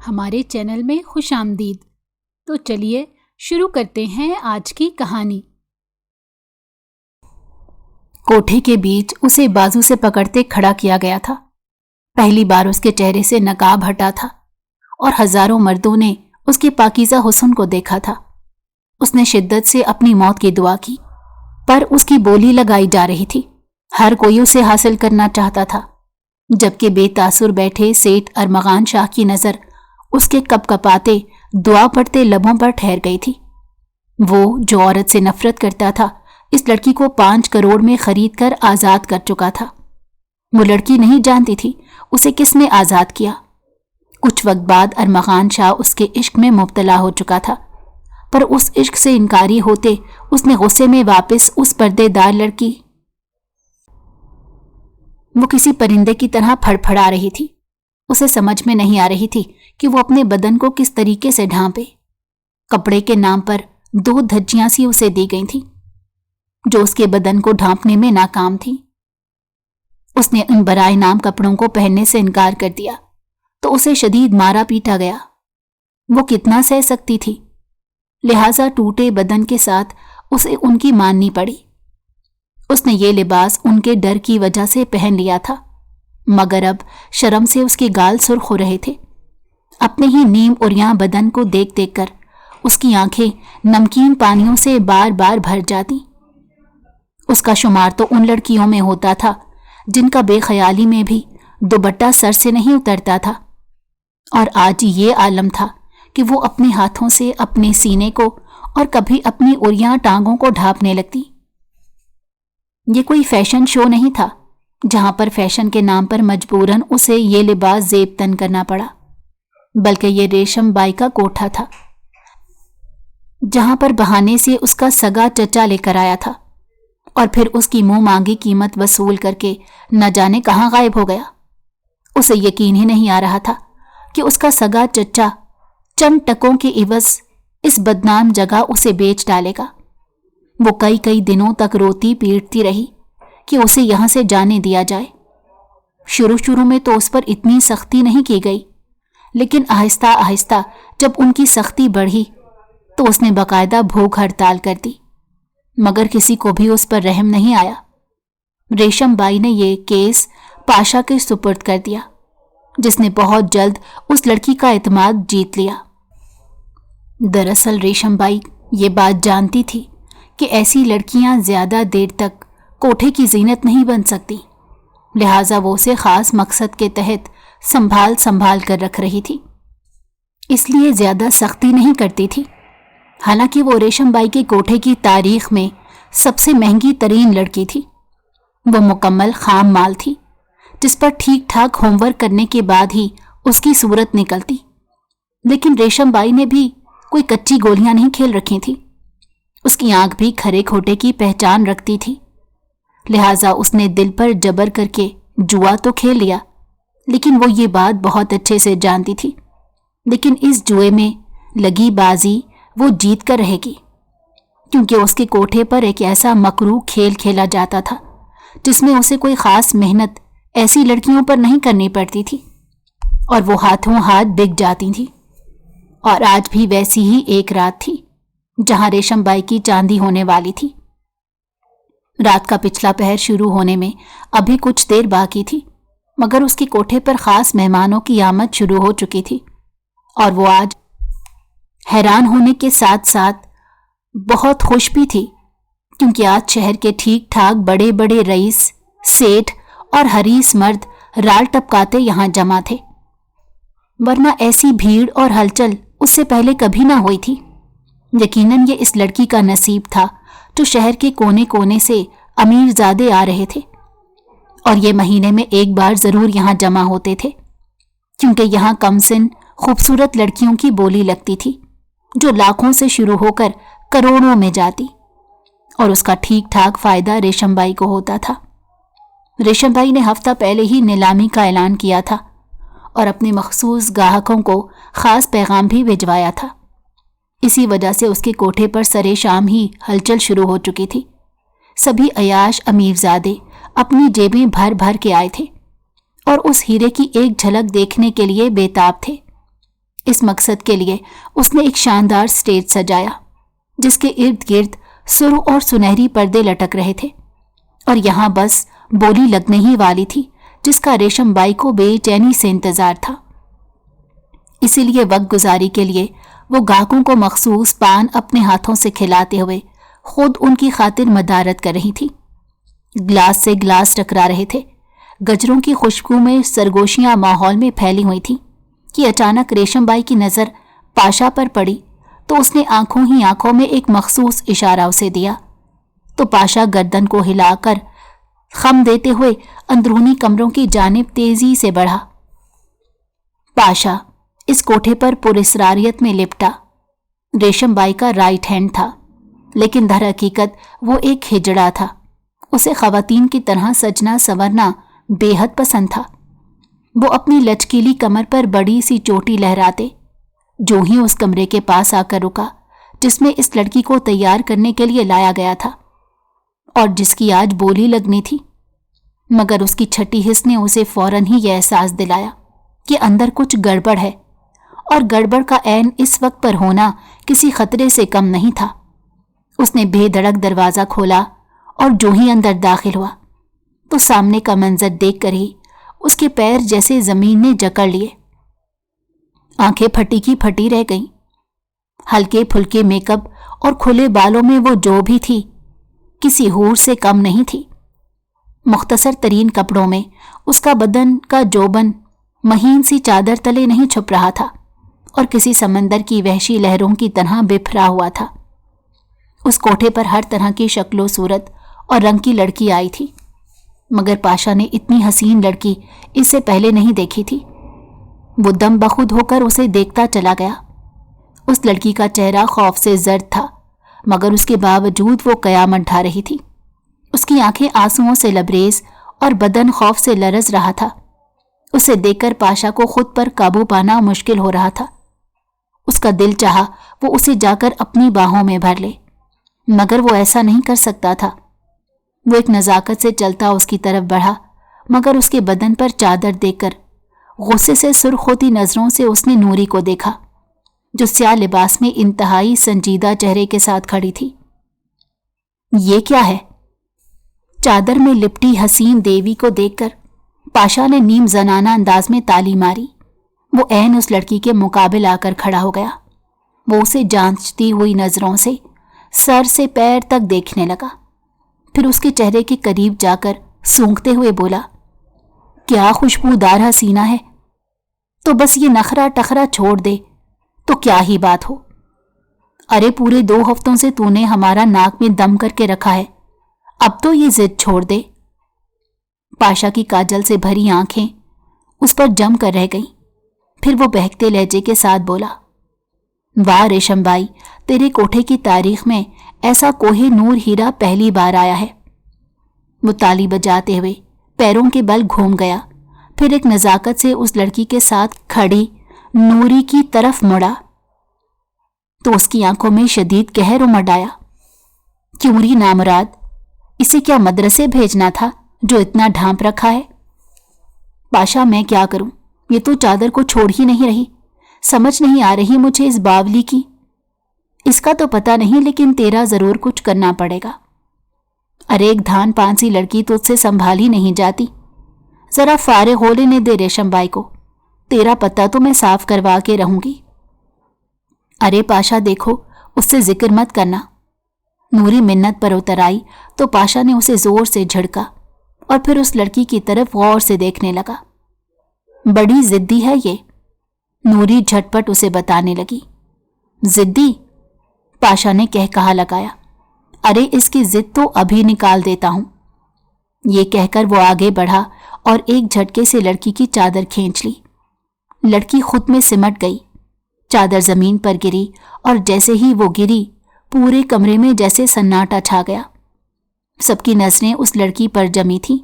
ہمارے چینل میں خوش آمدید۔ تو چلیے شروع کرتے ہیں آج کی کہانی۔ کوٹھے کے بیچ اسے بازو سے پکڑتے کھڑا کیا گیا تھا۔ پہلی بار اس کے چہرے سے نقاب ہٹا تھا اور ہزاروں مردوں نے اس کے پاکیزہ حسن کو دیکھا تھا۔ اس نے شدت سے اپنی موت کی دعا کی، پر اس کی بولی لگائی جا رہی تھی۔ ہر کوئی اسے حاصل کرنا چاہتا تھا، جبکہ بے تاثر بیٹھے سیٹھ ارمغان شاہ کی نظر اس کے کپ کپاتے دعا پڑھتے لبوں پر ٹھہر گئی تھی۔ وہ جو عورت سے نفرت کرتا تھا، اس لڑکی کو 5 کروڑ میں خرید کر آزاد کر چکا تھا۔ وہ لڑکی نہیں جانتی تھی اسے کس نے آزاد کیا۔ کچھ وقت بعد ارمغان شاہ اس کے عشق میں مبتلا ہو چکا تھا، پر اس عشق سے انکاری ہوتے اس نے غصے میں واپس اس پردے دار لڑکی، وہ کسی پرندے کی طرح پھڑ پھڑا رہی تھی۔ اسے سمجھ میں نہیں آ رہی تھی کہ وہ اپنے بدن کو کس طریقے سے ڈھانپے۔ کپڑے کے نام پر 2 دھجیاں سی اسے دی گئی تھیں جو اس کے بدن کو ڈھانپنے میں ناکام تھی۔ اس نے ان برائے نام کپڑوں کو پہننے سے انکار کر دیا تو اسے شدید مارا پیٹا گیا۔ وہ کتنا سہ سکتی تھی، لہٰذا ٹوٹے بدن کے ساتھ اسے ان کی ماننی پڑی۔ اس نے یہ لباس ان کے ڈر کی وجہ سے پہن لیا تھا، مگر اب شرم سے اس کے گال سرخ ہو رہے تھے۔ اپنے ہی نیم عریاں بدن کو دیکھ دیکھ کر اس کی آنکھیں نمکین پانیوں سے بار بار بھر جاتی۔ اس کا شمار تو ان لڑکیوں میں ہوتا تھا جن کا بے خیالی میں بھی دوپٹہ سر سے نہیں اترتا تھا، اور آج یہ عالم تھا کہ وہ اپنے ہاتھوں سے اپنے سینے کو اور کبھی اپنی عریاں ٹانگوں کو ڈھانپنے لگتی۔ یہ کوئی فیشن شو نہیں تھا جہاں پر فیشن کے نام پر مجبوراً اسے یہ لباس زیب تن کرنا پڑا، بلکہ یہ ریشم بائی کا کوٹھا تھا جہاں پر بہانے سے اس کا سگا چچا لے کر آیا تھا اور پھر اس کی منہ مانگی قیمت وصول کر کے نہ جانے کہاں غائب ہو گیا۔ اسے یقین ہی نہیں آ رہا تھا کہ اس کا سگا چچا چند ٹکوں کے عوض اس بدنام جگہ اسے بیچ ڈالے گا۔ وہ کئی دنوں تک روتی پیٹتی رہی کہ اسے یہاں سے جانے دیا جائے۔ شروع میں تو اس پر اتنی سختی نہیں کی گئی، لیکن آہستہ آہستہ جب ان کی سختی بڑھی تو اس نے باقاعدہ بھوک ہڑتال کر دی، مگر کسی کو بھی اس پر رحم نہیں آیا۔ ریشم بائی نے یہ کیس پاشا کے سپرد کر دیا، جس نے بہت جلد اس لڑکی کا اعتماد جیت لیا۔ دراصل ریشم بائی یہ بات جانتی تھی کہ ایسی لڑکیاں زیادہ دیر تک کوٹھے کی زینت نہیں بن سکتی، لہٰذا وہ اسے خاص مقصد کے تحت سنبھال کر رکھ رہی تھی، اس لیے زیادہ سختی نہیں کرتی تھی۔ حالانکہ وہ ریشم بائی کے کوٹھے کی تاریخ میں سب سے مہنگی ترین لڑکی تھی۔ وہ مکمل خام مال تھی جس پر ٹھیک ٹھاک ہوم ورک کرنے کے بعد ہی اس کی صورت نکلتی، لیکن ریشم بائی نے بھی کوئی کچی گولیاں نہیں کھیل رکھی تھی۔ اس کی آنکھ بھی کھرے کھوٹے کی پہچان رکھتی تھی، لہٰذا اس نے دل پر جبر کر کے جوا تو کھیل لیا، لیکن وہ یہ بات بہت اچھے سے جانتی تھی، لیکن اس جوئے میں لگی بازی وہ جیت کر رہے گی، کیونکہ اس کے کوٹھے پر ایک ایسا مکروہ کھیل کھیلا جاتا تھا جس میں اسے کوئی خاص محنت ایسی لڑکیوں پر نہیں کرنی پڑتی تھی اور وہ ہاتھوں ہاتھ بک جاتی تھی۔ اور آج بھی ویسی ہی ایک رات تھی جہاں ریشم بائی کی چاندی ہونے والی تھی۔ رات کا پچھلا پہر شروع ہونے میں ابھی کچھ دیر باقی تھی، مگر اس کے کوٹھے پر خاص مہمانوں کی آمد شروع ہو چکی تھی، اور وہ آج حیران ہونے کے ساتھ ساتھ بہت خوش بھی تھی، کیونکہ آج شہر کے ٹھیک ٹھاک بڑے بڑے رئیس، سیٹھ اور حریص مرد رال ٹپکاتے یہاں جمع تھے، ورنہ ایسی بھیڑ اور ہلچل اس سے پہلے کبھی نہ ہوئی تھی۔ یقیناً یہ اس لڑکی کا نصیب تھا جو شہر کے کونے کونے سے امیر زادے آ رہے تھے، اور یہ مہینے میں ایک بار ضرور یہاں جمع ہوتے تھے، کیونکہ یہاں کم سن خوبصورت لڑکیوں کی بولی لگتی تھی جو لاکھوں سے شروع ہو کر کروڑوں میں جاتی، اور اس کا ٹھیک ٹھاک فائدہ ریشم بائی کو ہوتا تھا۔ ریشم بائی نے ہفتہ پہلے ہی نیلامی کا اعلان کیا تھا اور اپنے مخصوص گاہکوں کو خاص پیغام بھی بھجوایا تھا۔ اسی وجہ سے اس کے کوٹھے پر سرے شام ہی ہلچل شروع ہو چکی تھی۔ سبھی عیاش امیرزادے اپنی جیبیں بھر بھر کے آئے تھے اور اس ہیرے کی ایک جھلک دیکھنے کے لیے بے تاب تھے۔ اس مقصد کے لیے اس نے ایک شاندار سٹیج سجایا جس کے ارد گرد سرخ اور سنہری پردے لٹک رہے تھے، اور یہاں بس بولی لگنے ہی والی تھی جس کا ریشم بائی کو بے چینی سے انتظار تھا۔ اسی لیے وقت گزاری کے لیے وہ گاہکوں کو مخصوص پان اپنے ہاتھوں سے کھلاتے ہوئے خود ان کی خاطر مدارت کر رہی تھی۔ گلاس سے گلاس ٹکرا رہے تھے، گجروں کی خوشبو میں سرگوشیاں ماحول میں پھیلی ہوئی تھیں کہ اچانک ریشم بائی کی نظر پاشا پر پڑی تو اس نے آنکھوں ہی آنکھوں میں ایک مخصوص اشارہ اسے دیا تو پاشا گردن کو ہلا کر خم دیتے ہوئے اندرونی کمروں کی جانب تیزی سے بڑھا۔ پاشا اس کوٹھے پر پراسراریت میں لپٹا۔ ریشم بائی کا رائٹ ہینڈ تھا، لیکن در حقیقت وہ ایک ہجڑا تھا۔ اسے خواتین کی طرح سجنا سنورنا بے حد پسند تھا۔ وہ اپنی لچکیلی کمر پر بڑی سی چوٹی لہراتے جو ہی اس کمرے کے پاس آ کر رکا جس میں اس لڑکی کو تیار کرنے کے لیے لایا گیا تھا اور جس کی آج بولی لگنی تھی، مگر اس کی چھٹی حس نے اسے فوراً ہی یہ احساس دلایا کہ اندر کچھ گڑبڑ ہے، اور گڑبڑ کا عین اس وقت پر ہونا کسی خطرے سے کم نہیں تھا۔ اس نے بے دھڑک دروازہ کھولا اور جو ہی اندر داخل ہوا تو سامنے کا منظر دیکھ کر ہی اس کے پیر جیسے زمین نے جکڑ لیے۔ آنکھیں پھٹی کی پھٹی رہ گئیں۔ ہلکے پھلکے میک اپ اور کھلے بالوں میں وہ جو بھی تھی کسی حور سے کم نہیں تھی۔ مختصر ترین کپڑوں میں اس کا بدن کا جوبن مہین سی چادر تلے نہیں چھپ رہا تھا اور کسی سمندر کی وحشی لہروں کی طرح بکھرا ہوا تھا۔ اس کوٹھے پر ہر طرح کی شکل و صورت اور رنگ کی لڑکی آئی تھی، مگر پاشا نے اتنی حسین لڑکی اس سے پہلے نہیں دیکھی تھی۔ وہ دم بخود ہو کر اسے دیکھتا چلا گیا۔ اس لڑکی کا چہرہ خوف سے زرد تھا، مگر اس کے باوجود وہ قیامت ڈھا رہی تھی۔ اس کی آنکھیں آنسوؤں سے لبریز اور بدن خوف سے لرز رہا تھا۔ اسے دیکھ کر پاشا کو خود پر قابو پانا مشکل ہو رہا تھا۔ اس کا دل چاہا وہ اسے جا کر اپنی باہوں میں بھر لے، مگر وہ ایسا نہیں کر سکتا تھا۔ وہ ایک نزاکت سے چلتا اس کی طرف بڑھا، مگر اس کے بدن پر چادر دیکھ کر غصے سے سرخ ہوتی نظروں سے اس نے نوری کو دیکھا جو سیاہ لباس میں انتہائی سنجیدہ چہرے کے ساتھ کھڑی تھی۔ یہ کیا ہے؟ چادر میں لپٹی حسین دیوی کو دیکھ کر پاشا نے نیم زنانہ انداز میں تالی ماری۔ وہ عین اس لڑکی کے مقابل آ کر کھڑا ہو گیا۔ وہ اسے جانچتی ہوئی نظروں سے سر سے پیر تک دیکھنے لگا، پھر اس کے چہرے کے قریب جا کر سونگتے ہوئے بولا، کیا خوشبودار حسینہ ہے، تو بس یہ نخرا ٹخرا چھوڑ دے تو کیا ہی بات ہو۔ ارے پورے 2 ہفتوں سے تو نے ہمارا ناک میں دم کر کے رکھا ہے، اب تو یہ ضد چھوڑ دے۔ پاشا کی کاجل سے بھری آنکھیں اس پر جم کر رہ گئیں، پھر وہ بہکتے لہجے کے ساتھ بولا، واہ ریشم بائی، تیرے کوٹھے کی تاریخ میں ایسا کوہ نور ہیرا پہلی بار آیا ہے۔ وہ تالی بجاتے ہوئے پیروں کے بل گھوم گیا، پھر ایک نزاکت سے اس لڑکی کے ساتھ کھڑی نوری کی طرف مڑا تو اس کی آنکھوں میں شدید قہر امڈ آیا۔ کیوں ری نامراد، اسے کیا مدرسے بھیجنا تھا جو اتنا ڈھانپ رکھا ہے؟ پاشا میں کیا کروں، یہ تو چادر کو چھوڑ ہی نہیں رہی، سمجھ نہیں آ رہی مجھے اس باولی کی۔ اس کا تو پتہ نہیں، لیکن تیرا ضرور کچھ کرنا پڑے گا۔ ارے ایک دھان پانسی لڑکی تو اس سے سنبھالی نہیں جاتی، ذرا فارغ ہو لینے دے ریشم بائی کو، تیرا پتہ تو میں صاف کروا کے رہوں گی۔ ارے پاشا دیکھو، اس سے ذکر مت کرنا۔ نوری منت پر اتر آئی تو پاشا نے اسے زور سے جھڑکا اور پھر اس لڑکی کی طرف غور سے دیکھنے لگا۔ بڑی ضدی ہے یہ، نوری جھٹپٹ اسے بتانے لگی۔ ضدی؟ پاشا نے کہا لگایا، ارے اس کی ضد تو ابھی نکال دیتا ہوں۔ یہ کہہ کر وہ آگے بڑھا اور ایک جھٹکے سے لڑکی کی چادر کھینچ لی۔ لڑکی خود میں سمٹ گئی، چادر زمین پر گری اور جیسے ہی وہ گری پورے کمرے میں جیسے سناٹا چھا گیا۔ سب کی نظریں اس لڑکی پر جمی تھیں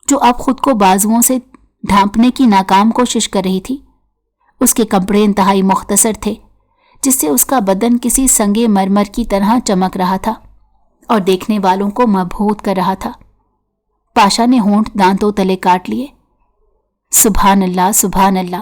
جو اب خود کو بازوؤں سے ڈھانپنے کی ناکام کوشش کر رہی تھی۔ اس کے کپڑے انتہائی مختصر تھے جس سے اس کا بدن کسی سنگے مرمر کی طرح چمک رہا تھا اور دیکھنے والوں کو مبہوت کر رہا تھا۔ پاشا نے ہونٹ دانتوں تلے کاٹ لیے۔ سبحان اللہ سبحان اللہ،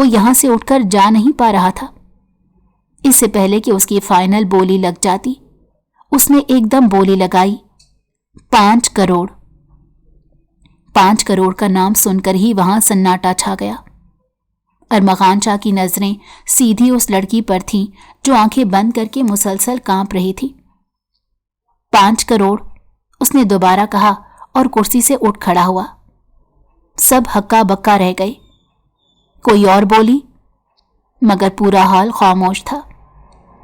وہ یہاں سے اٹھ کر جا نہیں پا رہا تھا۔ اس سے پہلے کہ اس کی فائنل بولی لگ جاتی، اس نے ایک دم بولی لگائی، 5 کروڑ۔ 5 کروڑ کا نام سن کر ہی وہاں سناٹا چھا گیا۔ ارمغان شاہ کی نظریں سیدھی اس لڑکی پر تھیں جو آنکھیں بند کر کے مسلسل کانپ رہی تھی۔ 5 کروڑ، اس نے دوبارہ کہا اور کرسی سے اٹھ کھڑا ہوا۔ سب ہکا بکا رہ گئے۔ کوئی اور بولی، مگر پورا حال خاموش تھا۔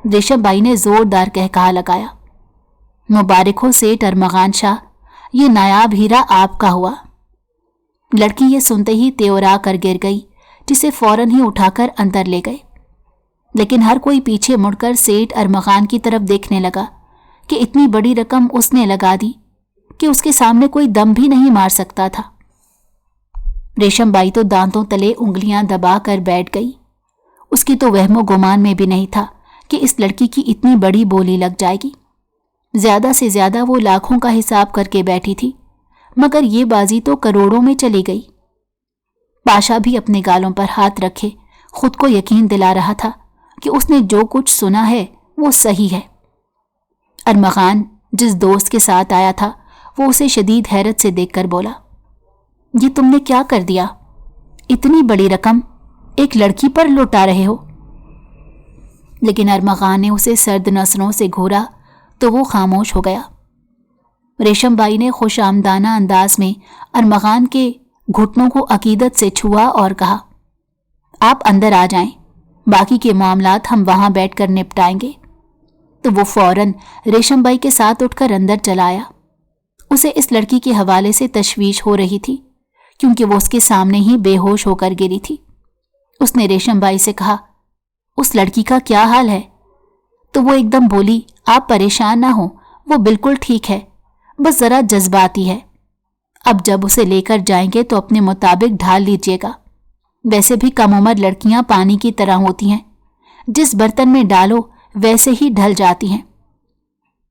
ریشم بائی نے زوردار کہا لگایا، مبارک ہو سیٹھ ارمغان شاہ، یہ نایاب ہیرا آپ کا ہوا۔ لڑکی یہ سنتے ہی تیورا کر گر گئی، جسے فوراً ہی اٹھا کر اندر لے گئے۔ لیکن ہر کوئی پیچھے مڑ کر سیٹھ ارمغان کی طرف دیکھنے لگا کہ اتنی بڑی رقم اس نے لگا دی کہ اس کے سامنے کوئی دم بھی نہیں مار سکتا تھا۔ ریشم بائی تو دانتوں تلے انگلیاں دبا کر بیٹھ گئی۔ اس کی تو وہم و گمان میں بھی نہیں تھا کہ اس لڑکی کی اتنی بڑی بولی لگ جائے گی۔ زیادہ سے زیادہ وہ لاکھوں کا حساب کر کے بیٹھی تھی، مگر یہ بازی تو کروڑوں میں چلی گئی۔ پاشا بھی اپنے گالوں پر ہاتھ رکھے خود کو یقین دلا رہا تھا کہ اس نے جو کچھ سنا ہے وہ صحیح ہے۔ ارمغان جس دوست کے ساتھ آیا تھا وہ اسے شدید حیرت سے دیکھ کر بولا، یہ تم نے کیا کر دیا؟ اتنی بڑی رقم ایک لڑکی پر لوٹا رہے ہو؟ لیکن ارمغان نے اسے سرد نظروں سے گھورا تو وہ خاموش ہو گیا۔ ریشم بائی نے خوش آمدانہ انداز میں ارمغان کے گھٹنوں کو عقیدت سے چھوا اور کہا، آپ اندر آ جائیں، باقی کے معاملات ہم وہاں بیٹھ کر نپٹائیں گے۔ تو وہ فوراً ریشم بائی کے ساتھ اٹھ کر اندر چلا آیا۔ اسے اس لڑکی کے حوالے سے تشویش ہو رہی تھی، کیونکہ وہ اس کے سامنے ہی بے ہوش ہو کر گری تھی۔ اس نے ریشم بائی سے کہا، اس لڑکی کا کیا حال ہے؟ تو وہ ایک دم بولی، آپ پریشان نہ ہوں، وہ بالکل ٹھیک ہے، بس ذرا جذباتی ہے۔ اب جب اسے لے کر جائیں گے تو اپنے مطابق ڈھال لیجیے گا۔ ویسے بھی کم عمر لڑکیاں پانی کی طرح ہوتی ہیں، جس برتن میں ڈالو ویسے ہی ڈھل جاتی ہیں۔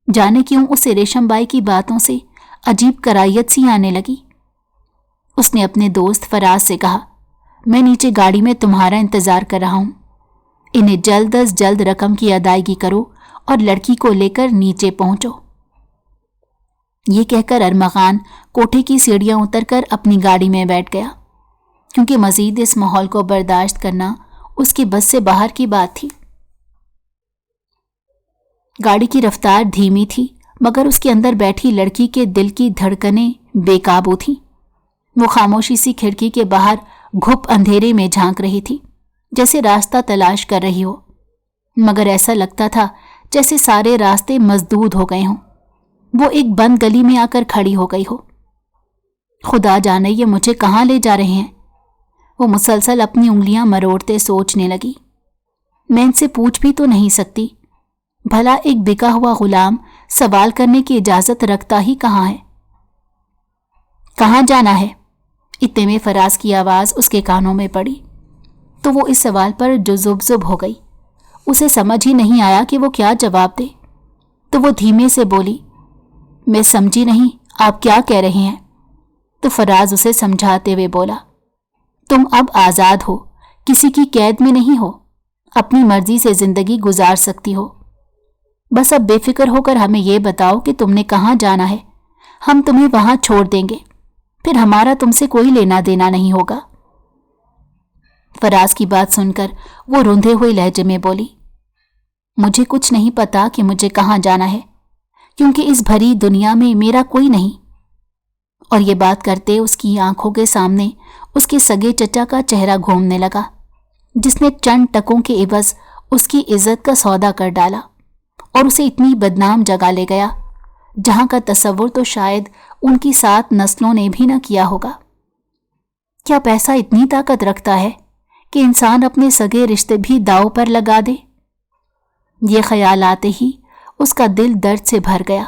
جانے کیوں اسے ریشم بائی کی باتوں سے عجیب کرائیت سی آنے لگی۔ اس نے اپنے دوست فراز سے کہا، میں نیچے گاڑی میں تمہارا انتظار کر رہا ہوں، انہیں جلد از جلد رقم کی ادائیگی کرو اور لڑکی کو لے کر نیچے پہنچو۔ یہ کہہ کر ارمغان کوٹھے کی سیڑھیاں اتر کر اپنی گاڑی میں بیٹھ گیا، کیونکہ مزید اس ماحول کو برداشت کرنا اس کی بس سے باہر کی بات تھی۔ گاڑی کی رفتار دھیمی تھی، مگر اس کے اندر بیٹھی لڑکی کے دل کی دھڑکنیں بے قابو تھیں۔ وہ خاموشی سی کھڑکی کے باہر گھپ اندھیرے میں جھانک رہی تھی، جیسے راستہ تلاش کر رہی ہو، مگر ایسا لگتا تھا جیسے سارے راستے مسدود ہو گئے ہوں۔ وہ ایک بند گلی میں آ کر کھڑی ہو گئی ہو۔ خدا جانے یہ مجھے کہاں لے جا رہے ہیں؟ وہ مسلسل اپنی انگلیاں مروڑتے سوچنے لگی۔ میں ان سے پوچھ بھی تو نہیں سکتی، بھلا ایک بکا ہوا غلام سوال کرنے کی اجازت رکھتا ہی کہاں ہے؟ کہاں جانا ہے؟ اتنے میں فراز کی آواز اس کے کانوں میں پڑی تو وہ اس سوال پر جزب ہو گئی۔ اسے سمجھ ہی نہیں آیا کہ وہ کیا جواب دے، تو وہ دھیمے سے بولی، میں سمجھی نہیں آپ کیا کہہ رہے ہیں؟ تو فراز اسے سمجھاتے ہوئے بولا، تم اب آزاد ہو، کسی کی قید میں نہیں ہو، اپنی مرضی سے زندگی گزار سکتی ہو۔ بس اب بے فکر ہو کر ہمیں یہ بتاؤ کہ تم نے کہاں جانا ہے، ہم تمہیں وہاں چھوڑ دیں گے، پھر ہمارا تم سے کوئی لینا دینا نہیں ہوگا۔ فراز کی بات سن کر وہ روندے ہوئے لہجے میں بولی، مجھے کچھ نہیں پتا کہ مجھے کہاں جانا ہے، کیونکہ اس بھری دنیا میں میرا کوئی نہیں۔ اور یہ بات کرتے اس کی آنکھوں کے سامنے اس کے سگے چچا کا چہرہ گھومنے لگا، جس نے چند ٹکوں کے عوض اس کی عزت کا سودا کر ڈالا اور اسے اتنی بدنام جگہ لے گیا جہاں کا تصور تو شاید ان کی 7 نسلوں نے بھی نہ کیا ہوگا۔ کیا پیسہ اتنی طاقت رکھتا ہے کہ انسان اپنے سگے رشتے بھی داؤ پر لگا دے؟ یہ خیال آتے ہی اس کا دل درد سے بھر گیا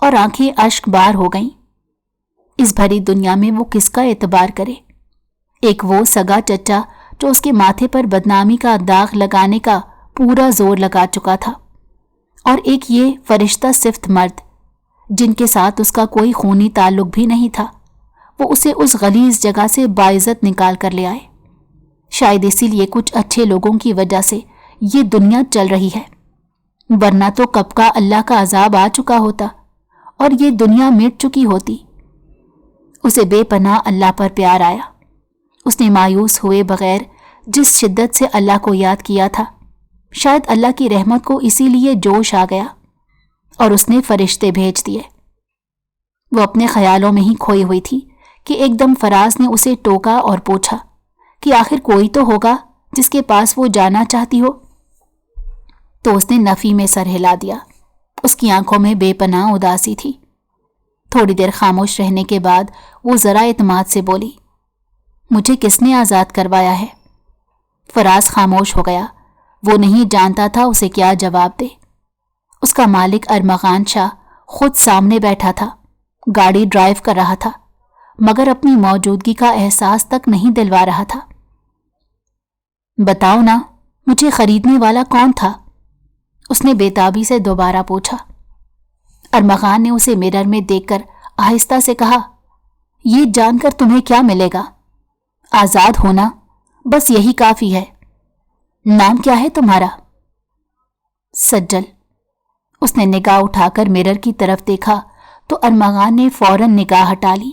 اور آنکھیں اشک بار ہو گئیں۔ اس بھری دنیا میں وہ کس کا اعتبار کرے؟ ایک وہ سگا چچا جو اس کے ماتھے پر بدنامی کا داغ لگانے کا پورا زور لگا چکا تھا، اور ایک یہ فرشتہ صفت مرد جن کے ساتھ اس کا کوئی خونی تعلق بھی نہیں تھا، وہ اسے اس غلیظ جگہ سے باعزت نکال کر لے آئے۔ شاید اسی لیے کچھ اچھے لوگوں کی وجہ سے یہ دنیا چل رہی ہے، ورنہ تو کب کا اللہ کا عذاب آ چکا ہوتا اور یہ دنیا مٹ چکی ہوتی۔ اسے بے پناہ اللہ پر پیار آیا۔ اس نے مایوس ہوئے بغیر جس شدت سے اللہ کو یاد کیا تھا، شاید اللہ کی رحمت کو اسی لیے جوش آ گیا اور اس نے فرشتے بھیج دیے۔ وہ اپنے خیالوں میں ہی کھوئی ہوئی تھی کہ ایک دم فراز نے اسے ٹوکا اور پوچھا کہ آخر کوئی تو ہوگا جس کے پاس وہ جانا چاہتی ہو؟ تو اس نے نفی میں سر ہلا دیا۔ اس کی آنکھوں میں بے پناہ اداسی تھی۔ تھوڑی دیر خاموش رہنے کے بعد وہ ذرا اعتماد سے بولی، مجھے کس نے آزاد کروایا ہے؟ فراز خاموش ہو گیا۔ وہ نہیں جانتا تھا اسے کیا جواب دے۔ اس کا مالک ارمغان شاہ خود سامنے بیٹھا تھا، گاڑی ڈرائیو کر رہا تھا، مگر اپنی موجودگی کا احساس تک نہیں دلوا رہا تھا۔ بتاؤ نا، مجھے خریدنے والا کون تھا؟ اس نے بےتابی سے دوبارہ پوچھا۔ ارمغان نے اسے مرر میں دیکھ کر آہستہ سے کہا، یہ جان کر تمہیں کیا ملے گا؟ آزاد ہونا، بس یہی کافی ہے۔ نام کیا ہے تمہارا؟ سجل۔ اس نے نگاہ اٹھا کر مرر کی طرف دیکھا تو ارمغان نے فوراً نگاہ ہٹا لی۔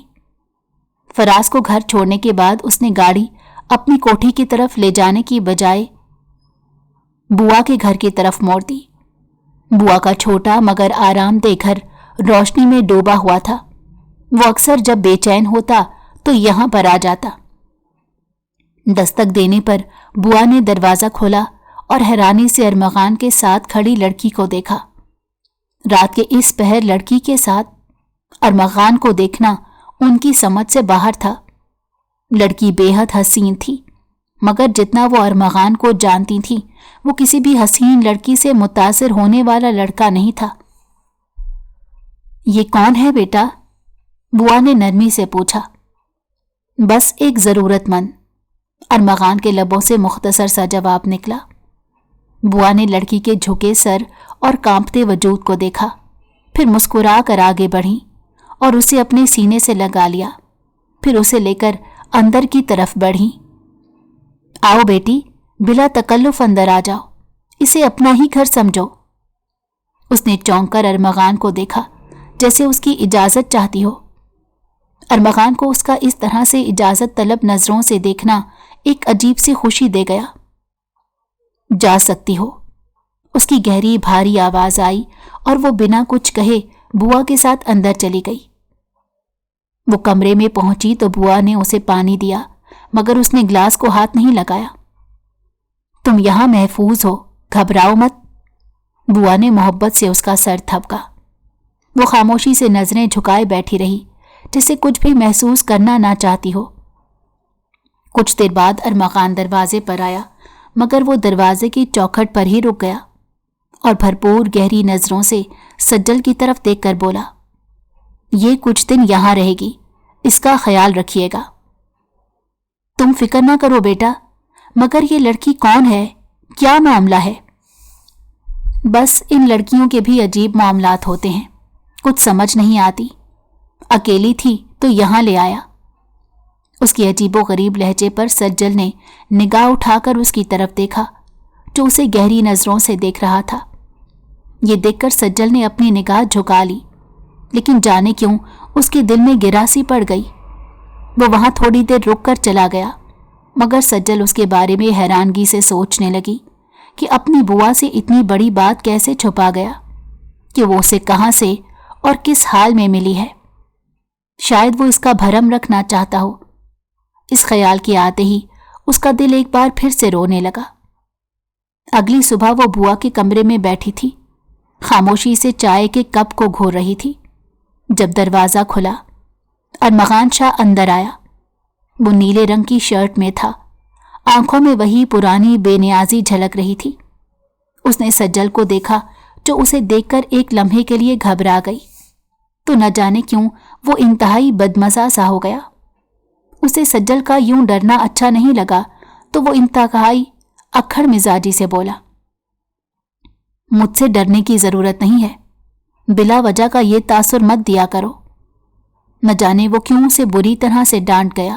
فراز کو گھر چھوڑنے کے بعد اس نے گاڑی اپنی کوٹھی کی طرف لے جانے کی بجائے بوا کے گھر کی طرف موڑ دی۔ بوا کا چھوٹا مگر آرام دہ گھر روشنی میں ڈوبا ہوا تھا۔ وہ اکثر جب بے چین ہوتا تو یہاں پر آ جاتا۔ دستک دینے پر بوا نے دروازہ کھولا اور حیرانی سے ارمغان کے ساتھ کھڑی لڑکی کو دیکھا۔ رات کے اس پہر لڑکی کے ساتھ ارمغان کو دیکھنا ان کی سمجھ سے باہر تھا۔ لڑکی بے حد حسین تھی، مگر جتنا وہ ارمغان کو جانتی تھی وہ کسی بھی حسین لڑکی سے متاثر ہونے والا لڑکا نہیں تھا۔ یہ کون ہے بیٹا؟ بوا نے نرمی سے پوچھا۔ بس ایک ضرورت مند، ارمغان کے لبوں سے مختصر سا جواب نکلا۔ بوا نے لڑکی کے جھکے سر اور کانپتے وجود کو دیکھا، پھر مسکرا کر آگے بڑھی اور اسے اپنے سینے سے لگا لیا، پھر اسے لے کر اندر کی طرف بڑھی۔ آؤ بیٹی، بلا تکلف اندر آ جاؤ، اسے اپنا ہی گھر سمجھو۔ اس نے چونک کر ارمغان کو دیکھا جیسے اس کی اجازت چاہتی ہو۔ ارمغان کو اس کا اس طرح سے اجازت طلب نظروں سے دیکھنا ایک عجیب سی خوشی دے گیا۔ جا سکتی ہو، اس کی گہری بھاری آواز آئی اور وہ بنا کچھ کہے بوا کے ساتھ اندر چلی گئی۔ وہ کمرے میں پہنچی تو بوا نے اسے پانی دیا، مگر اس نے گلاس کو ہاتھ نہیں لگایا۔ تم یہاں محفوظ ہو، گھبراؤ مت۔ بوا نے محبت سے اس کا سر تھپکا۔ وہ خاموشی سے نظریں جھکائے بیٹھی رہی، جسے کچھ بھی محسوس کرنا نہ چاہتی ہو۔ کچھ دیر بعد ارمغان دروازے پر آیا، مگر وہ دروازے کی چوکھٹ پر ہی رک گیا اور بھرپور گہری نظروں سے سجل کی طرف دیکھ کر بولا، یہ کچھ دن یہاں رہے گی، اس کا خیال رکھیے گا۔ تم فکر نہ کرو بیٹا، مگر یہ لڑکی کون ہے؟ کیا معاملہ ہے؟ بس ان لڑکیوں کے بھی عجیب معاملات ہوتے ہیں، کچھ سمجھ نہیں آتی۔ اکیلی تھی تو یہاں لے آیا۔ اس کی عجیب و غریب لہجے پر سجل نے نگاہ اٹھا کر اس کی طرف دیکھا، جو اسے گہری نظروں سے دیکھ رہا تھا۔ یہ دیکھ کر سجل نے اپنی نگاہ جھکا لی، لیکن جانے کیوں اس کے دل میں گراسی پڑ گئی۔ وہ وہاں تھوڑی دیر رک کر چلا گیا، مگر سجل اس کے بارے میں حیرانگی سے سوچنے لگی کہ اپنی بوا سے اتنی بڑی بات کیسے چھپا گیا، کہ وہ اسے کہاں سے اور کس حال میں ملی ہے۔ شاید وہ اس کا بھرم رکھنا چاہتا ہو۔ اس خیال کے آتے ہی اس کا دل ایک بار پھر سے رونے لگا۔ اگلی صبح وہ بوا کے کمرے میں بیٹھی تھی، خاموشی سے چائے کے کپ کو گھور رہی تھی، جب دروازہ کھلا۔ ارمغان شاہ اندر آیا۔ وہ نیلے رنگ کی شرٹ میں تھا، آنکھوں میں وہی پرانی بے نیازی جھلک رہی تھی۔ اس نے سجل کو دیکھا، جو اسے دیکھ کر ایک لمحے کے لیے گھبرا گئی، تو نہ جانے کیوں وہ انتہائی بدمزہ سا ہو گیا۔ اسے سجل کا یوں ڈرنا اچھا نہیں لگا، تو وہ انتہائی اکھڑ مزاجی سے بولا، مجھ سے ڈرنے کی ضرورت نہیں ہے، بلا وجہ کا یہ تاثر مت دیا کرو۔ نہ جانے وہ کیوں اسے بری طرح سے ڈانٹ گیا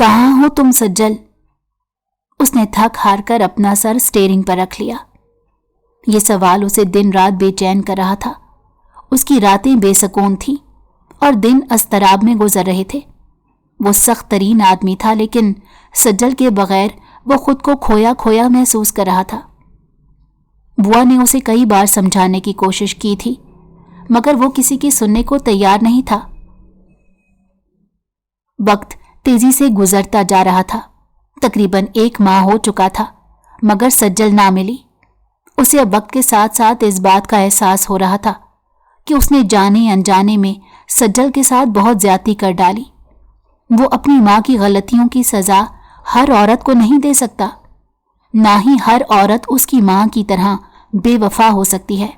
کہاں ہو تم سجل؟ اس نے تھک ہار کر اپنا سر اسٹیئرنگ پر رکھ لیا۔ یہ سوال اسے دن رات بے چین کر رہا تھا۔ اس کی راتیں بے سکون تھیں اور دن اضطراب میں گزر رہے تھے۔ وہ سخت ترین آدمی تھا، لیکن سجل کے بغیر وہ خود کو کھویا کھویا محسوس کر رہا تھا۔ بوا نے اسے کئی بار سمجھانے کی کوشش کی تھی، مگر وہ کسی کی سننے کو تیار نہیں تھا۔ وقت تیزی سے گزرتا جا رہا تھا۔ تقریباً 1 ماہ ہو چکا تھا، مگر سجل نہ ملی۔ اسے اب وقت کے ساتھ ساتھ اس بات کا احساس ہو رہا تھا کہ اس نے جانے انجانے میں سجل کے ساتھ بہت زیادتی کر ڈالی۔ وہ اپنی ماں کی غلطیوں کی سزا ہر عورت کو نہیں دے سکتا، نہ ہی ہر عورت اس کی ماں کی طرح بے وفا ہو سکتی ہے۔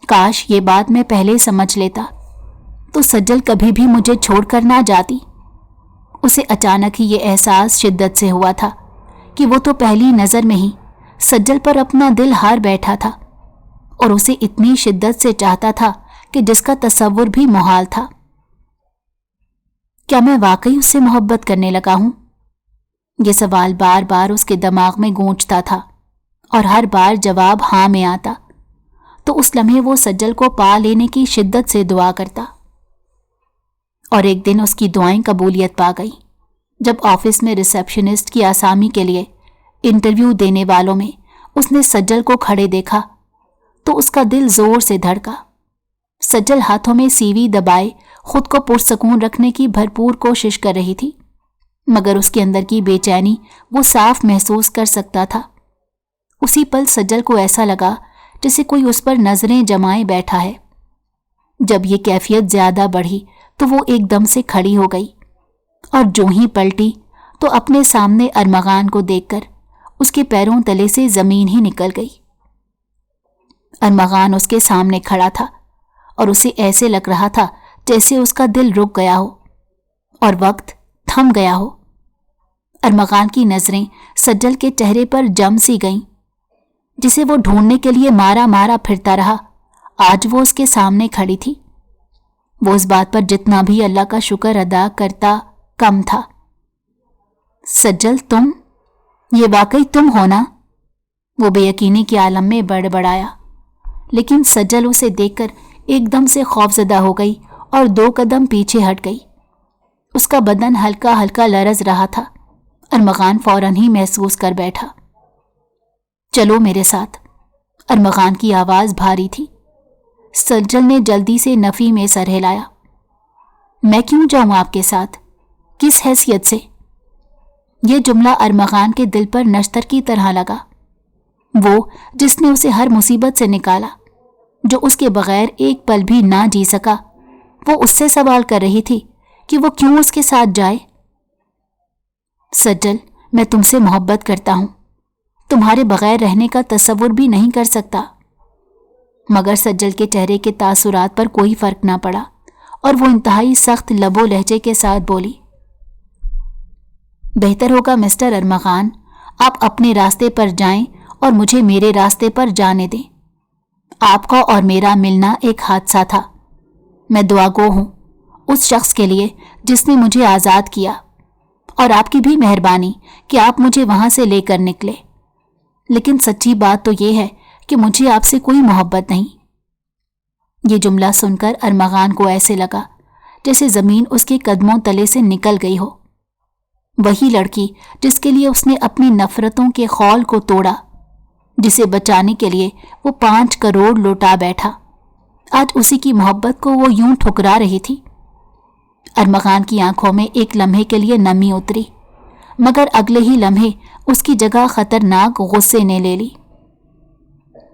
کاش یہ بات میں پہلے سمجھ لیتا تو سجل کبھی بھی مجھے چھوڑ کر نہ جاتی۔ اسے اچانک ہی یہ احساس شدت سے ہوا تھا کہ وہ تو پہلی نظر میں ہی سجل پر اپنا دل ہار بیٹھا تھا اور اسے اتنی شدت سے چاہتا تھا کہ جس کا تصور بھی محال تھا۔ کیا میں واقعی اس سے محبت کرنے لگا ہوں؟ یہ سوال بار بار اس کے دماغ میں گونجتا تھا اور ہر بار جواب ہاں میں آتا تو اس لمحے وہ سجل کو پا لینے کی شدت سے دعا کرتا۔ اور ایک دن اس کی دعائیں قبولیت پا گئی جب آفس میں ریسیپشنسٹ کی آسامی کے لیے انٹرویو دینے والوں میں اس نے سجل کو کھڑے دیکھا تو اس کا دل زور سے دھڑکا۔ سجل ہاتھوں میں سی وی دبائے خود کو پرسکون رکھنے کی بھرپور کوشش کر رہی تھی، مگر اس کے اندر کی بے چینی وہ صاف محسوس کر سکتا تھا۔ اسی پل سجل کو ایسا لگا جیسے کوئی اس پر نظریں جمائے بیٹھا ہے۔ جب یہ کیفیت زیادہ بڑھی تو وہ ایک دم سے کھڑی ہو گئی اور جو ہی پلٹی تو اپنے سامنے ارمغان کو دیکھ کر اس کے پیروں تلے سے زمین ہی نکل گئی۔ ارمغان اس کے سامنے کھڑا تھا اور اسے ایسے لگ رہا تھا جیسے اس کا دل رک گیا ہو اور وقت تھم گیا ہو۔ ارمغان کی نظریں سجل کے چہرے پر جم سی گئیں، جسے وہ ڈھونڈنے کے لیے مارا مارا پھرتا رہا۔ آج وہ اس کے سامنے کھڑی تھی۔ وہ اس بات پر جتنا بھی اللہ کا شکر ادا کرتا کم تھا۔ سجل، تم؟ یہ واقعی تم ہو نا؟ وہ بے یقینی کے عالم میں بڑبڑایا، لیکن سجل اسے دیکھ کر ایک دم سے خوفزدہ ہو گئی اور 2 قدم پیچھے ہٹ گئی۔ اس کا بدن ہلکا ہلکا لرز رہا تھا۔ ارمغان فوراً ہی محسوس کر بیٹھا۔ چلو میرے ساتھ۔ ارمغان کی آواز بھاری تھی۔ سجل نے جلدی سے نفی میں سر ہلایا۔ میں کیوں جاؤں آپ کے ساتھ؟ کس حیثیت سے؟ یہ جملہ ارمغان کے دل پر نشتر کی طرح لگا۔ وہ جس نے اسے ہر مصیبت سے نکالا، جو اس کے بغیر ایک پل بھی نہ جی سکا، وہ اس سے سوال کر رہی تھی کہ وہ کیوں اس کے ساتھ جائے۔ سجل، میں تم سے محبت کرتا ہوں، تمہارے بغیر رہنے کا تصور بھی نہیں کر سکتا۔ مگر سجل کے چہرے کے تاثرات پر کوئی فرق نہ پڑا اور وہ انتہائی سخت لب و لہجے کے ساتھ بولی، بہتر ہوگا مسٹر ارمغان، آپ اپنے راستے پر جائیں اور مجھے میرے راستے پر جانے دیں۔ آپ کا اور میرا ملنا ایک حادثہ تھا۔ میں دعا گو ہوں اس شخص کے لیے جس نے مجھے آزاد کیا، اور آپ کی بھی مہربانی کہ آپ مجھے وہاں سے لے کر نکلے۔ لیکن سچی بات تو یہ ہے کہ مجھے آپ سے کوئی محبت نہیں۔ یہ جملہ سن کر ارمغان کو ایسے لگا جیسے زمین اس کے قدموں تلے سے نکل گئی ہو۔ وہی لڑکی جس کے لیے اس نے اپنی نفرتوں کے خول کو توڑا، جسے بچانے کے لیے وہ 5 کروڑ لوٹا بیٹھا، آج اسی کی محبت کو وہ یوں ٹھکرا رہی تھی۔ ارمغان کی آنکھوں میں ایک لمحے کے لیے نمی اتری، مگر اگلے ہی لمحے اس کی جگہ خطرناک غصے نے لے لی۔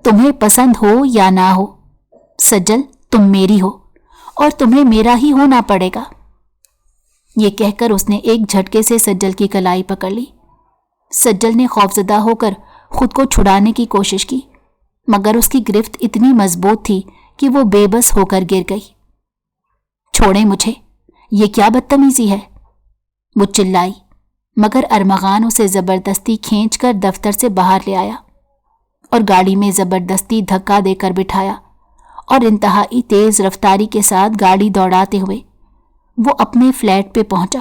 تمہیں پسند ہو یا نہ ہو سجل، تم میری ہو اور تمہیں میرا ہی ہونا پڑے گا۔ یہ کہہ کر اس نے ایک جھٹکے سے سجل کی کلائی پکڑ لی۔ سجل نے خوفزدہ ہو کر خود کو چھڑانے کی کوشش کی، مگر اس کی گرفت اتنی مضبوط تھی کہ وہ بے بس ہو کر گر گئی۔ چھوڑیں مجھے، یہ کیا بدتمیزی ہے؟ وہ چلائی، مگر ارمغان اسے زبردستی کھینچ کر دفتر سے باہر لے آیا اور گاڑی میں زبردستی دھکا دے کر بٹھایا اور انتہائی تیز رفتاری کے ساتھ گاڑی دوڑاتے ہوئے وہ اپنے فلیٹ پہ پہنچا۔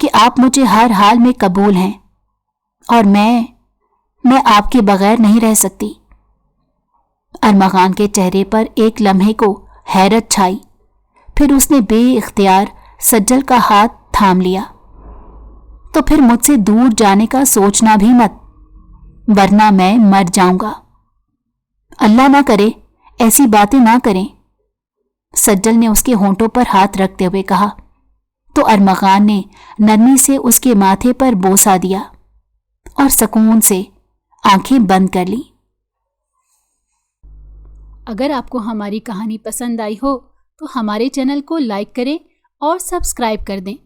کہ آپ مجھے ہر حال میں قبول ہیں اور میں آپ کے بغیر نہیں رہ سکتی۔ ارمغان کے چہرے پر ایک لمحے کو حیرت چھائی، پھر اس نے بے اختیار سجل کا ہاتھ تھام لیا۔ تو پھر مجھ سے دور جانے کا سوچنا بھی مت، ورنہ میں مر جاؤں گا۔ اللہ نہ کرے ایسی باتیں نہ کریں، سجل نے اس کے ہونٹوں پر ہاتھ رکھتے ہوئے کہا، تو ارمغان نے نرمی سے اس کے ماتھے پر بوسہ دیا اور سکون سے آنکھیں بند کر لی۔ اگر آپ کو ہماری کہانی پسند آئی ہو تو ہمارے چینل کو لائک کریں اور سبسکرائب کر دیں۔